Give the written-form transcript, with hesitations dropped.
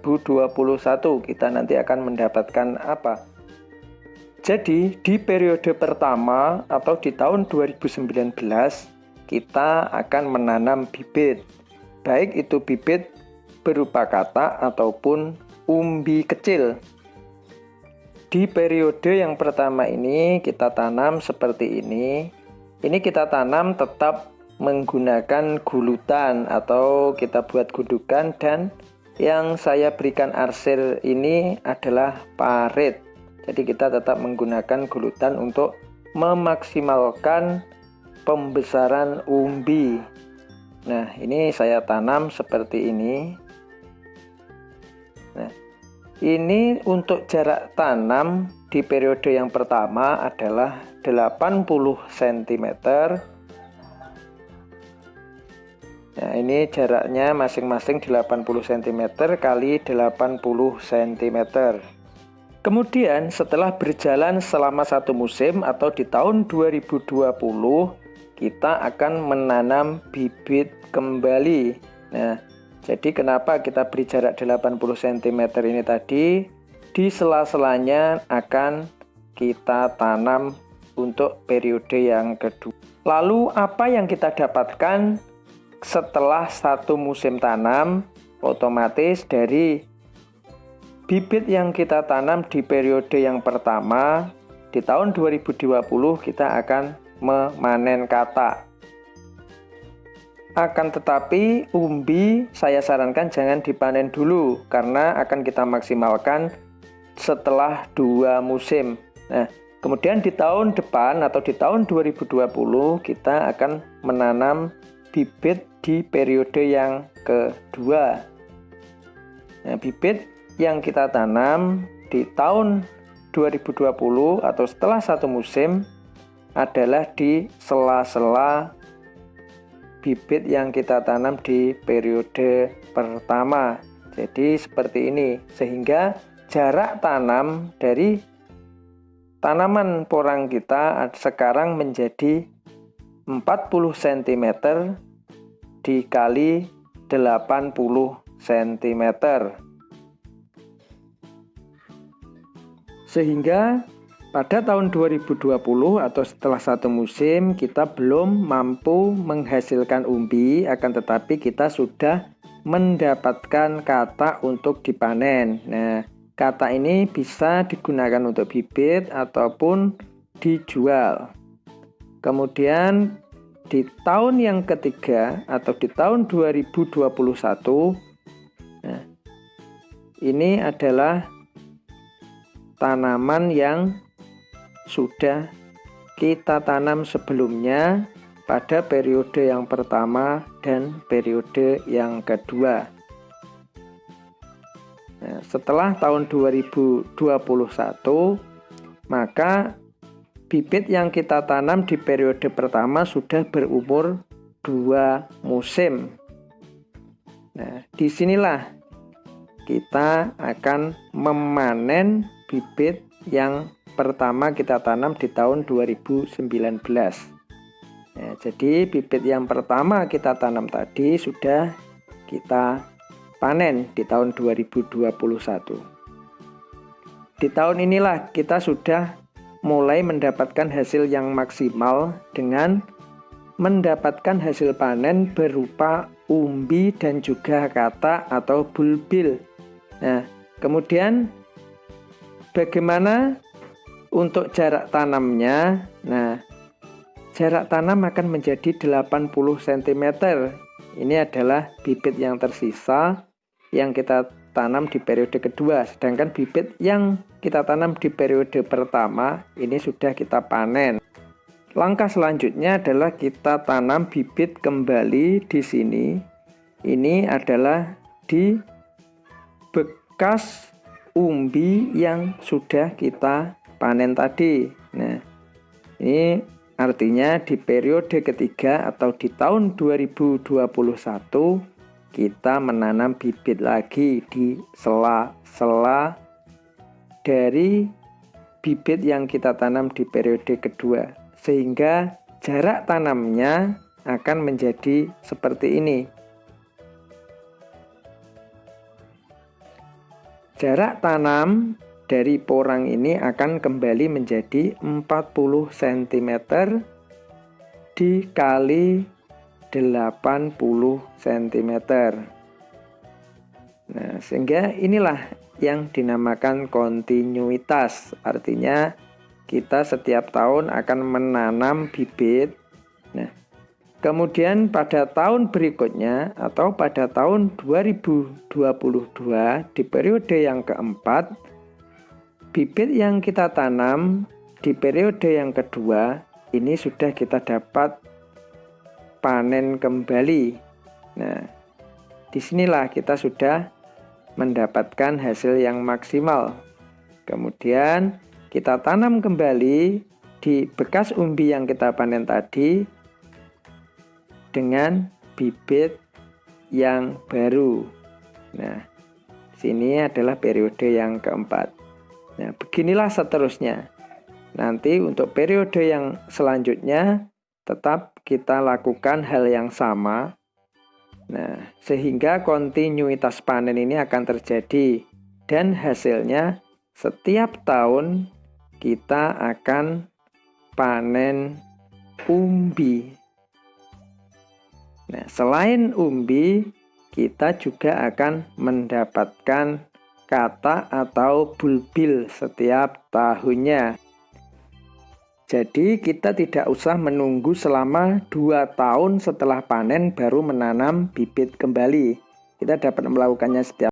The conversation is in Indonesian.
2021 kita nanti akan mendapatkan apa? Jadi di periode pertama atau di tahun 2019 kita akan menanam bibit. Baik itu bibit berupa katak ataupun umbi kecil. Di periode yang pertama ini kita tanam seperti ini. Ini kita tanam tetap menggunakan gulutan atau kita buat gundukan, dan yang saya berikan arsir ini adalah parit. Jadi kita tetap menggunakan gulutan untuk memaksimalkan pembesaran umbi. Nah, ini saya tanam seperti ini. Nah, ini untuk jarak tanam di periode yang pertama adalah 80 cm. Nah, ini jaraknya masing-masing 80 cm kali 80 cm. Kemudian setelah berjalan selama satu musim atau di tahun 2020, kita akan menanam bibit kembali. Nah, jadi kenapa kita beri jarak 80 cm ini tadi? Di sela-selanya akan kita tanam untuk periode yang kedua. Lalu apa yang kita dapatkan setelah satu musim tanam? Otomatis dari bibit yang kita tanam di periode yang pertama, di tahun 2020 kita akan memanen katak. Akan tetapi umbi saya sarankan jangan dipanen dulu karena akan kita maksimalkan setelah 2 musim. Nah, kemudian di tahun depan atau di tahun 2020 kita akan menanam bibit di periode yang kedua. Nah, bibit yang kita tanam di tahun 2020 atau setelah satu musim adalah di sela-sela bibit yang kita tanam di periode pertama. Jadi seperti ini, sehingga jarak tanam dari tanaman porang kita sekarang menjadi 40 cm dikali 80 cm. Sehingga pada tahun 2020 atau setelah satu musim kita belum mampu menghasilkan umbi, akan tetapi kita sudah mendapatkan katak untuk dipanen. Nah, katak ini bisa digunakan untuk bibit ataupun dijual. Kemudian di tahun yang ketiga atau di tahun 2021, nah, ini adalah tanaman yang sudah kita tanam sebelumnya pada periode yang pertama dan periode yang kedua. Nah, setelah tahun 2021, maka bibit yang kita tanam di periode pertama sudah berumur 2 musim. Nah, disinilah kita akan memanen bibit yang pertama kita tanam di tahun 2019. Nah, jadi bibit yang pertama kita tanam tadi sudah kita panen di tahun 2021. Di tahun inilah kita sudah mulai mendapatkan hasil yang maksimal dengan mendapatkan hasil panen berupa umbi dan juga katak atau bulbil. Nah, kemudian bagaimana untuk jarak tanamnya? Nah, jarak tanam akan menjadi 80 cm. Ini adalah bibit yang tersisa yang kita tanam di periode kedua. Sedangkan bibit yang kita tanam di periode pertama ini sudah kita panen. Langkah selanjutnya adalah kita tanam bibit kembali di sini. Ini adalah di bekas umbi yang sudah kita panen tadi. Nah, ini artinya di periode ketiga atau di tahun 2021 kita menanam bibit lagi di sela-sela dari bibit yang kita tanam di periode kedua, sehingga jarak tanamnya akan menjadi seperti ini. Jarak tanam dari porang ini akan kembali menjadi 40 cm dikali 80 cm. Nah, sehingga inilah yang dinamakan kontinuitas. Artinya kita setiap tahun akan menanam bibit. Nah, kemudian pada tahun berikutnya atau pada tahun 2022 di periode yang keempat, bibit yang kita tanam di periode yang kedua ini sudah kita dapat panen kembali. Nah, disinilah kita sudah mendapatkan hasil yang maksimal. Kemudian kita tanam kembali di bekas umbi yang kita panen tadi dengan bibit yang baru. Nah, sini adalah periode yang keempat. Nah, beginilah seterusnya. Nanti untuk periode yang selanjutnya tetap kita lakukan hal yang sama. Nah, sehingga kontinuitas panen ini akan terjadi dan hasilnya setiap tahun kita akan panen umbi. Nah, selain umbi, kita juga akan mendapatkan katak atau bulbil setiap tahunnya. Jadi kita tidak usah menunggu selama 2 tahun setelah panen baru menanam bibit kembali. Kita dapat melakukannya setiap